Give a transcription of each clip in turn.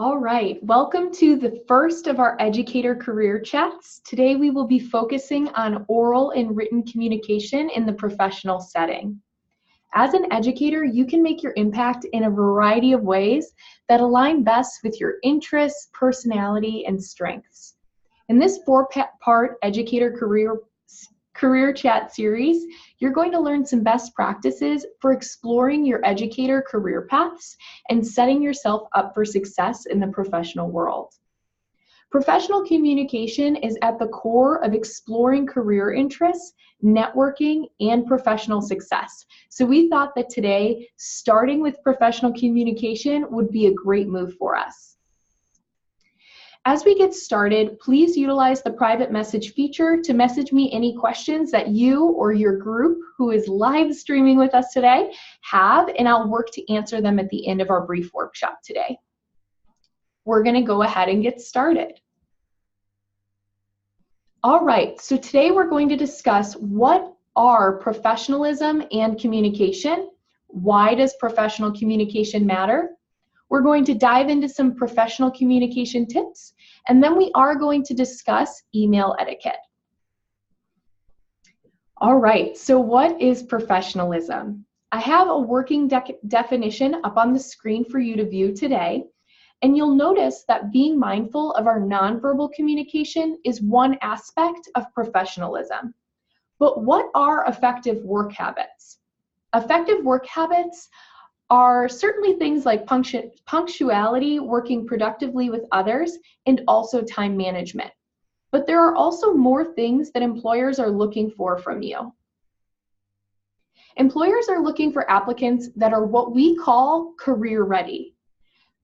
All right, welcome to the first of our Educator Career Chats. Today we will be focusing on oral and written communication in the professional setting. As an educator, you can make your impact in a variety of ways that align best with your interests, personality, and strengths. In this four-part Educator Career Chat series, you're going to learn some best practices for exploring your educator career paths and setting yourself up for success in the professional world. Professional communication is at the core of exploring career interests, networking, and professional success. So we thought that today, starting with professional communication would be a great move for us. As we get started, please utilize the private message feature to message me any questions that you or your group who is live streaming with us today have, and I'll work to answer them at the end of our brief workshop today. We're going to go ahead and get started. All right, so today we're going to discuss what are professionalism and communication. Why does professional communication matter? We're going to dive into some professional communication tips, and then we are going to discuss email etiquette. All right, so what is professionalism? I have a working definition up on the screen for you to view today, and you'll notice that being mindful of our nonverbal communication is one aspect of professionalism. But what are effective work habits? Effective work habits are certainly things like punctuality, working productively with others, and also time management. But there are also more things that employers are looking for from you. Employers are looking for applicants that are what we call career ready.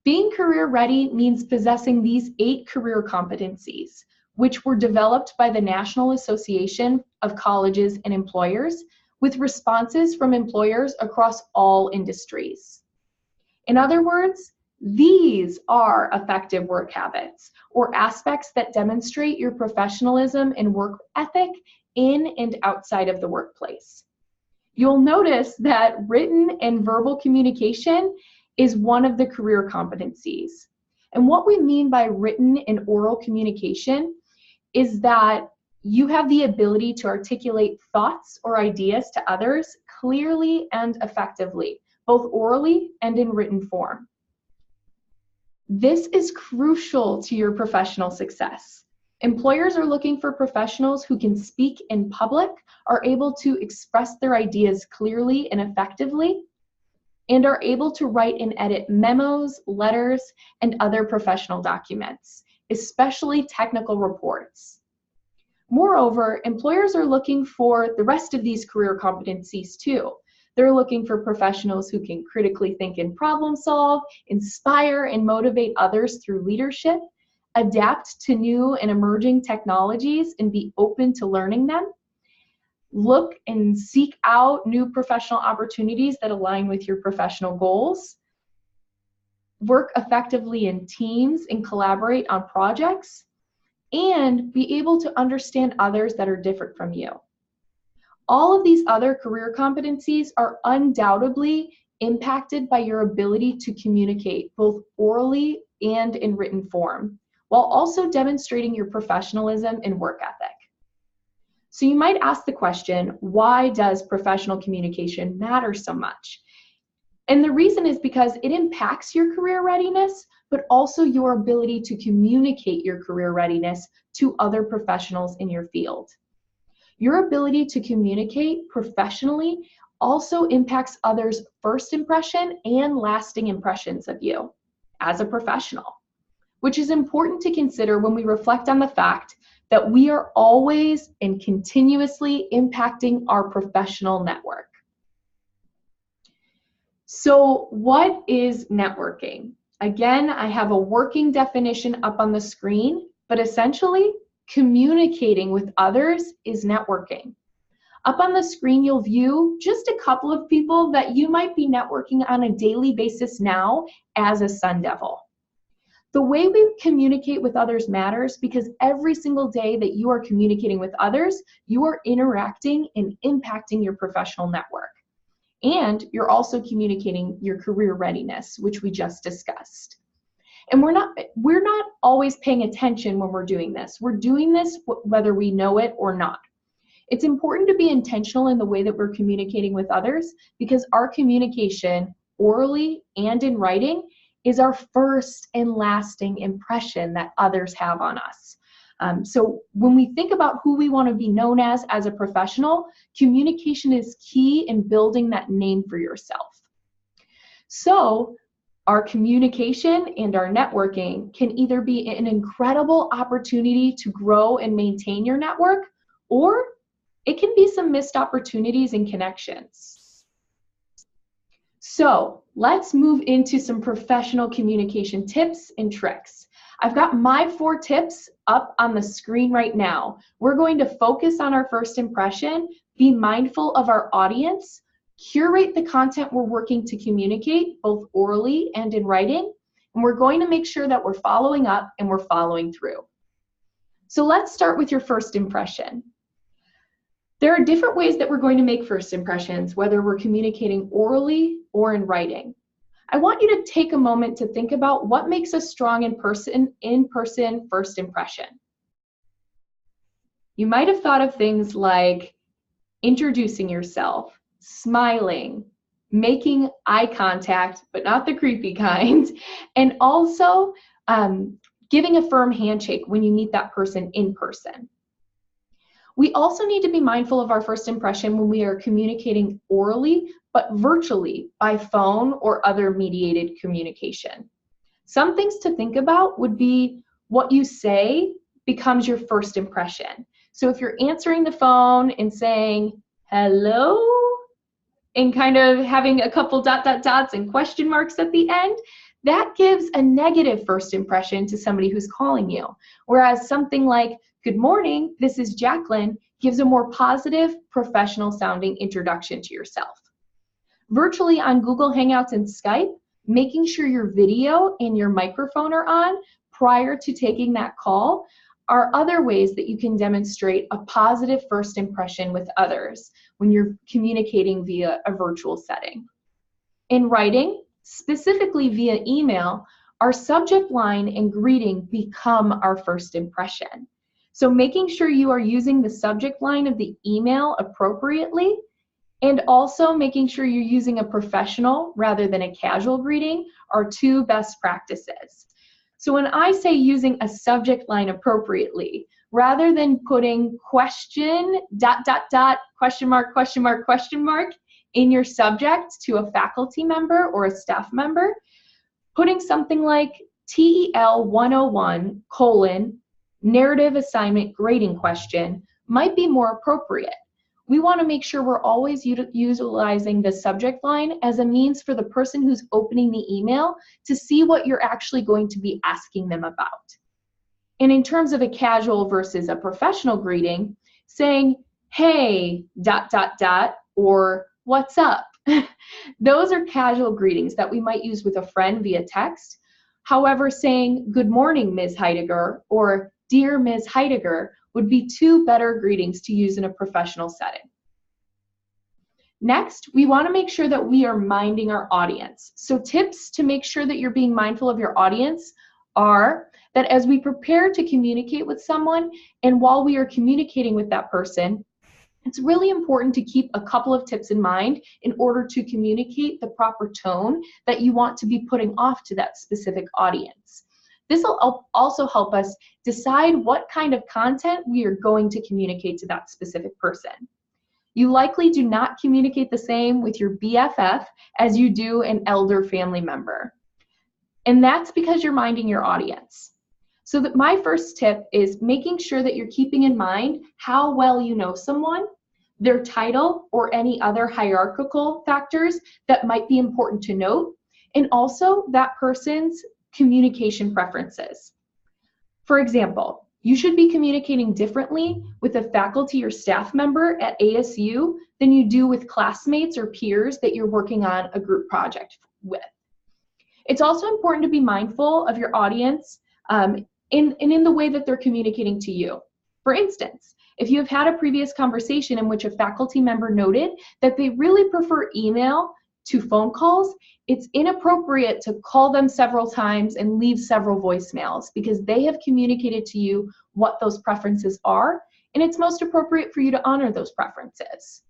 Being career ready means possessing these 8 career competencies, which were developed by the National Association of Colleges and Employers, with responses from employers across all industries. In other words, these are effective work habits, or aspects that demonstrate your professionalism and work ethic in and outside of the workplace. You'll notice that written and verbal communication is one of the career competencies. And what we mean by written and oral communication is that you have the ability to articulate thoughts or ideas to others clearly and effectively, both orally and in written form. This is crucial to your professional success. Employers are looking for professionals who can speak in public, are able to express their ideas clearly and effectively, and are able to write and edit memos, letters, and other professional documents, especially technical reports. Moreover, employers are looking for the rest of these career competencies too. They're looking for professionals who can critically think and problem solve, inspire and motivate others through leadership, adapt to new and emerging technologies and be open to learning them, look and seek out new professional opportunities that align with your professional goals, work effectively in teams and collaborate on projects, and be able to understand others that are different from you. All of these other career competencies are undoubtedly impacted by your ability to communicate both orally and in written form, while also demonstrating your professionalism and work ethic. So you might ask the question, why does professional communication matter so much? And the reason is because it impacts your career readiness, but also your ability to communicate your career readiness to other professionals in your field. Your ability to communicate professionally also impacts others' first impression and lasting impressions of you as a professional, which is important to consider when we reflect on the fact that we are always and continuously impacting our professional network. So what is networking? Again, I have a working definition up on the screen, but essentially, communicating with others is networking. Up on the screen, you'll view just a couple of people that you might be networking on a daily basis now as a Sun Devil. The way we communicate with others matters because every single day that you are communicating with others, you are interacting and impacting your professional network. And you're also communicating your career readiness, which we just discussed. And we're not always paying attention when we're doing this. We're doing this whether we know it or not. It's important to be intentional in the way that we're communicating with others, because our communication, orally and in writing, is our first and lasting impression that others have on us. So when we think about who we want to be known as a professional, communication is key in building that name for yourself. So our communication and our networking can either be an incredible opportunity to grow and maintain your network, or it can be some missed opportunities and connections. So let's move into some professional communication tips and tricks. I've got my 4 tips up on the screen right now. We're going to focus on our first impression, be mindful of our audience, curate the content we're working to communicate, both orally and in writing, and we're going to make sure that we're following up and we're following through. So let's start with your first impression. There are different ways that we're going to make first impressions, whether we're communicating orally or in writing. I want you to take a moment to think about what makes a strong in-person first impression. You might have thought of things like introducing yourself, smiling, making eye contact, but not the creepy kind, and also giving a firm handshake when you meet that person in person. We also need to be mindful of our first impression when we are communicating orally, but virtually by phone or other mediated communication. Some things to think about would be what you say becomes your first impression. So if you're answering the phone and saying, hello, and kind of having a couple dots and question marks at the end, that gives a negative first impression to somebody who's calling you. Whereas something like, good morning, this is Jacqueline, gives a more positive, professional sounding introduction to yourself. Virtually on Google Hangouts and Skype, making sure your video and your microphone are on prior to taking that call are other ways that you can demonstrate a positive first impression with others when you're communicating via a virtual setting. In writing, specifically via email, our subject line and greeting become our first impression. So making sure you are using the subject line of the email appropriately, and also making sure you're using a professional rather than a casual greeting are 2 best practices. So when I say using a subject line appropriately, rather than putting question, ... question mark in your subject to a faculty member or a staff member, putting something like TEL 101, narrative assignment grading question might be more appropriate. We want to make sure we're always utilizing the subject line as a means for the person who's opening the email to see what you're actually going to be asking them about. And in terms of a casual versus a professional greeting, saying, hey, ... or what's up? Those are casual greetings that we might use with a friend via text. However, saying, good morning, Ms. Heidegger, or dear Ms. Heidegger, would be 2 better greetings to use in a professional setting. Next, we want to make sure that we are minding our audience. So tips to make sure that you're being mindful of your audience are that as we prepare to communicate with someone, and while we are communicating with that person, it's really important to keep a couple of tips in mind in order to communicate the proper tone that you want to be putting off to that specific audience. This will also help us decide what kind of content we are going to communicate to that specific person. You likely do not communicate the same with your BFF as you do an elder family member. And that's because you're minding your audience. So that my first tip is making sure that you're keeping in mind how well you know someone, their title, or any other hierarchical factors that might be important to note, and also that person's communication preferences. For example, you should be communicating differently with a faculty or staff member at ASU than you do with classmates or peers that you're working on a group project with. It's also important to be mindful of your audience in the way that they're communicating to you. For instance, if you have had a previous conversation in which a faculty member noted that they really prefer email to phone calls, it's inappropriate to call them several times and leave several voicemails because they have communicated to you what those preferences are, and it's most appropriate for you to honor those preferences.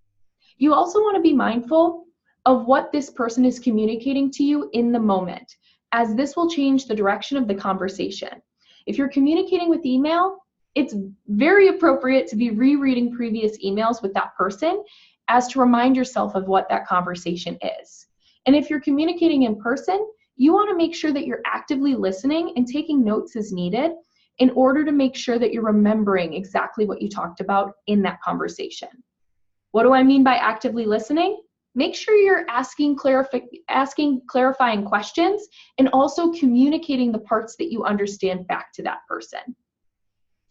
You also want to be mindful of what this person is communicating to you in the moment, as this will change the direction of the conversation. If you're communicating with email, it's very appropriate to be rereading previous emails with that person as to remind yourself of what that conversation is. And if you're communicating in person, you want to make sure that you're actively listening and taking notes as needed in order to make sure that you're remembering exactly what you talked about in that conversation. What do I mean by actively listening? Make sure you're asking clarifying questions and also communicating the parts that you understand back to that person.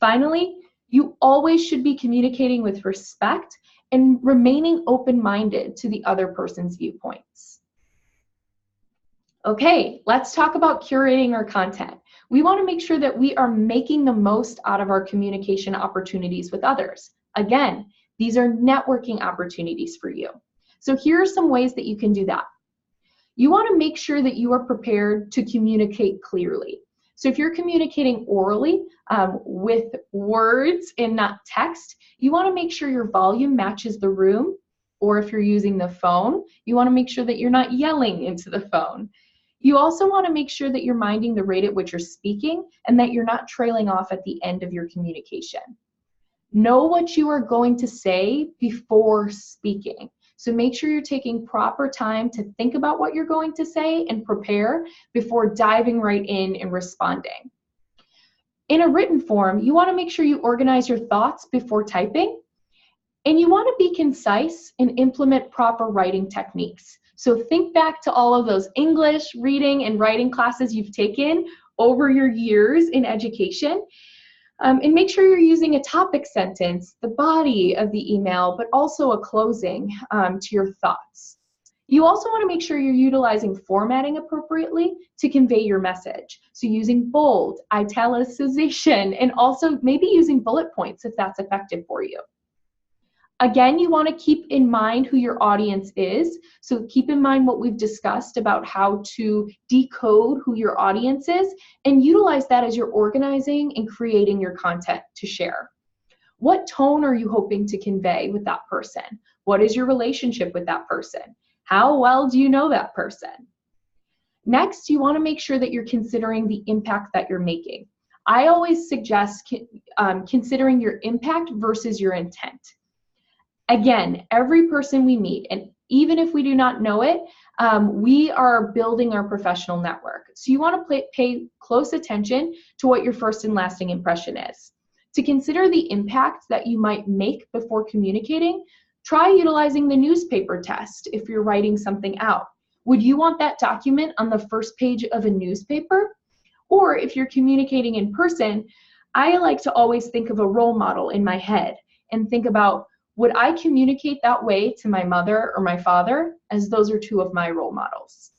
Finally, you always should be communicating with respect and remaining open-minded to the other person's viewpoints. Okay, let's talk about curating our content. We want to make sure that we are making the most out of our communication opportunities with others. Again, these are networking opportunities for you. So here are some ways that you can do that. You want to make sure that you are prepared to communicate clearly. So if you're communicating orally with words and not text, you want to make sure your volume matches the room, or if you're using the phone, you want to make sure that you're not yelling into the phone. You also want to make sure that you're minding the rate at which you're speaking and that you're not trailing off at the end of your communication. Know what you are going to say before speaking. So make sure you're taking proper time to think about what you're going to say and prepare before diving right in and responding. In a written form, you want to make sure you organize your thoughts before typing, and you want to be concise and implement proper writing techniques. So think back to all of those English, reading, and writing classes you've taken over your years in education. And make sure you're using a topic sentence, the body of the email, but also a closing to your thoughts. You also want to make sure you're utilizing formatting appropriately to convey your message. So using bold, italicization, and also maybe using bullet points if that's effective for you. Again, you want to keep in mind who your audience is. So keep in mind what we've discussed about how to decode who your audience is and utilize that as you're organizing and creating your content to share. What tone are you hoping to convey with that person? What is your relationship with that person? How well do you know that person? Next, you want to make sure that you're considering the impact that you're making. I always suggest considering your impact versus your intent. Again, every person we meet, and even if we do not know it, we are building our professional network. So you want to pay close attention to what your first and lasting impression is. To consider the impact that you might make before communicating, try utilizing the newspaper test if you're writing something out. Would you want that document on the first page of a newspaper? Or if you're communicating in person, I like to always think of a role model in my head and think about, would I communicate that way to my mother or my father, as those are two of my role models?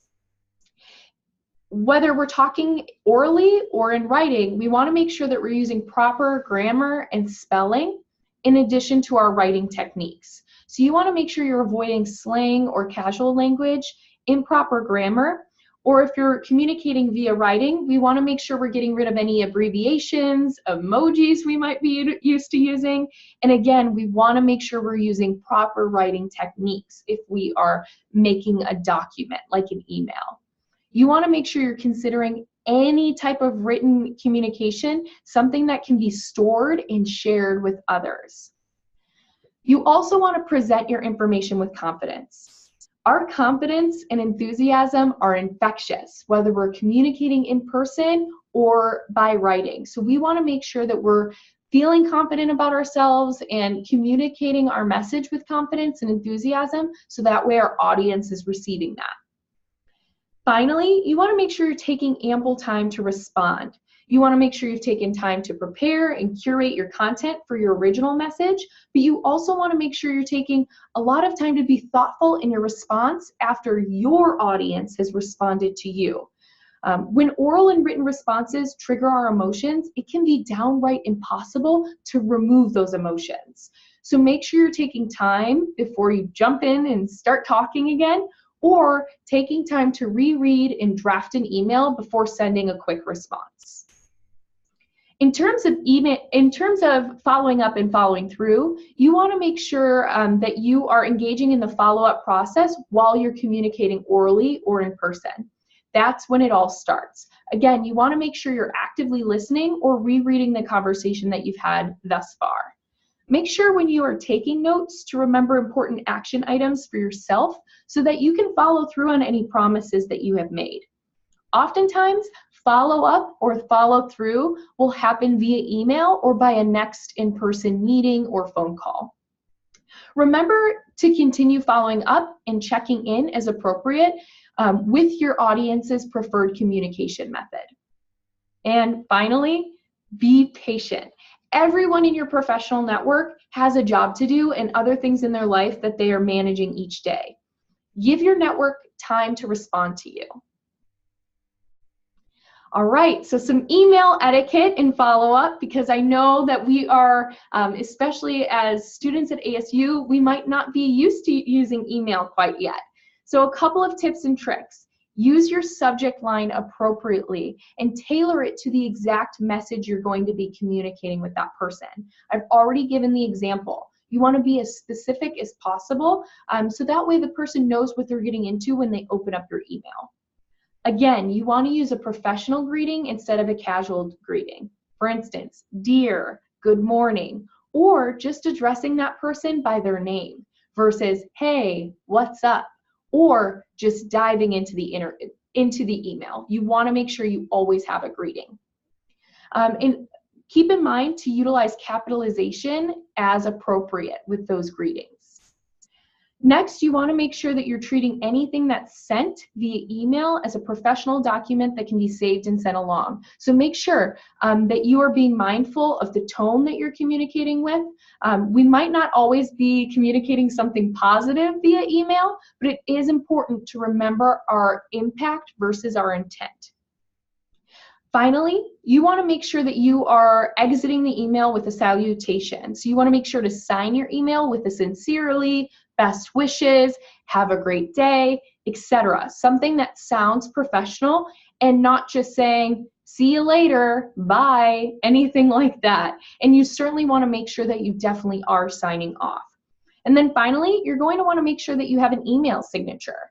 Whether we're talking orally or in writing, we want to make sure that we're using proper grammar and spelling in addition to our writing techniques. So you want to make sure you're avoiding slang or casual language, improper grammar, or if you're communicating via writing, we want to make sure we're getting rid of any abbreviations, emojis we might be used to using. And again, we want to make sure we're using proper writing techniques if we are making a document like an email. You want to make sure you're considering any type of written communication, something that can be stored and shared with others. You also want to present your information with confidence. Our confidence and enthusiasm are infectious, whether we're communicating in person or by writing. So we want to make sure that we're feeling confident about ourselves and communicating our message with confidence and enthusiasm, so that way our audience is receiving that. Finally, you want to make sure you're taking ample time to respond. You want to make sure you've taken time to prepare and curate your content for your original message, but you also want to make sure you're taking a lot of time to be thoughtful in your response after your audience has responded to you. When oral and written responses trigger our emotions, it can be downright impossible to remove those emotions. So make sure you're taking time before you jump in and start talking again, or taking time to reread and draft an email before sending a quick response. In terms of following up and following through, you want to make sure that you are engaging in the follow-up process while you're communicating orally or in person. That's when it all starts. Again, you want to make sure you're actively listening or rereading the conversation that you've had thus far. Make sure when you are taking notes to remember important action items for yourself so that you can follow through on any promises that you have made. Oftentimes, follow-up or follow-through will happen via email or by a next in-person meeting or phone call. Remember to continue following up and checking in as appropriate with your audience's preferred communication method. And finally, be patient. Everyone in your professional network has a job to do and other things in their life that they are managing each day. Give your network time to respond to you. All right, so some email etiquette and follow-up, because I know that we are, especially as students at ASU, we might not be used to using email quite yet. So a couple of tips and tricks. Use your subject line appropriately and tailor it to the exact message you're going to be communicating with that person. I've already given the example. You want to be as specific as possible so that way the person knows what they're getting into when they open up your email. Again, you want to use a professional greeting instead of a casual greeting. For instance, dear, good morning, or just addressing that person by their name versus, hey, what's up? Or just diving into the email. You want to make sure you always have a greeting. And keep in mind to utilize capitalization as appropriate with those greetings. Next, you want to make sure that you're treating anything that's sent via email as a professional document that can be saved and sent along. So make sure that you are being mindful of the tone that you're communicating with. We might not always be communicating something positive via email, but it is important to remember our impact versus our intent. Finally, you want to make sure that you are exiting the email with a salutation. So you want to make sure to sign your email with a sincerely, best wishes, have a great day, etc. Something that sounds professional and not just saying, see you later, bye, anything like that. And you certainly want to make sure that you definitely are signing off. And then finally, you're going to want to make sure that you have an email signature.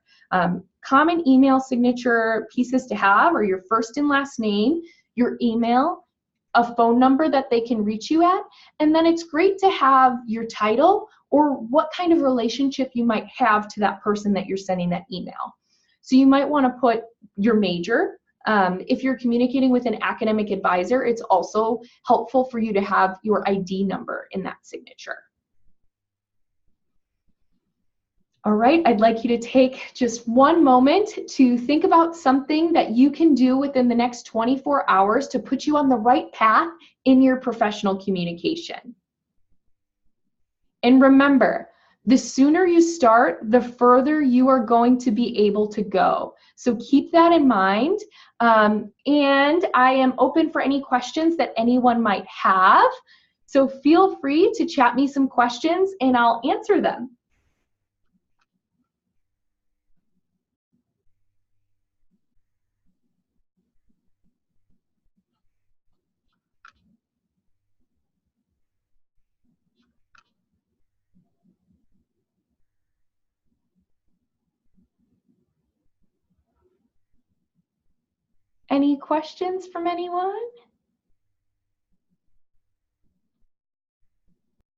Common email signature pieces to have are your first and last name, your email, a phone number that they can reach you at, and then it's great to have your title or what kind of relationship you might have to that person that you're sending that email. So you might want to put your major. If you're communicating with an academic advisor, it's also helpful for you to have your ID number in that signature. All right, I'd like you to take just one moment to think about something that you can do within the next 24 hours to put you on the right path in your professional communication. And remember, the sooner you start, the further you are going to be able to go. So keep that in mind. And I am open for any questions that anyone might have. So feel free to chat me some questions and I'll answer them. Any questions from anyone?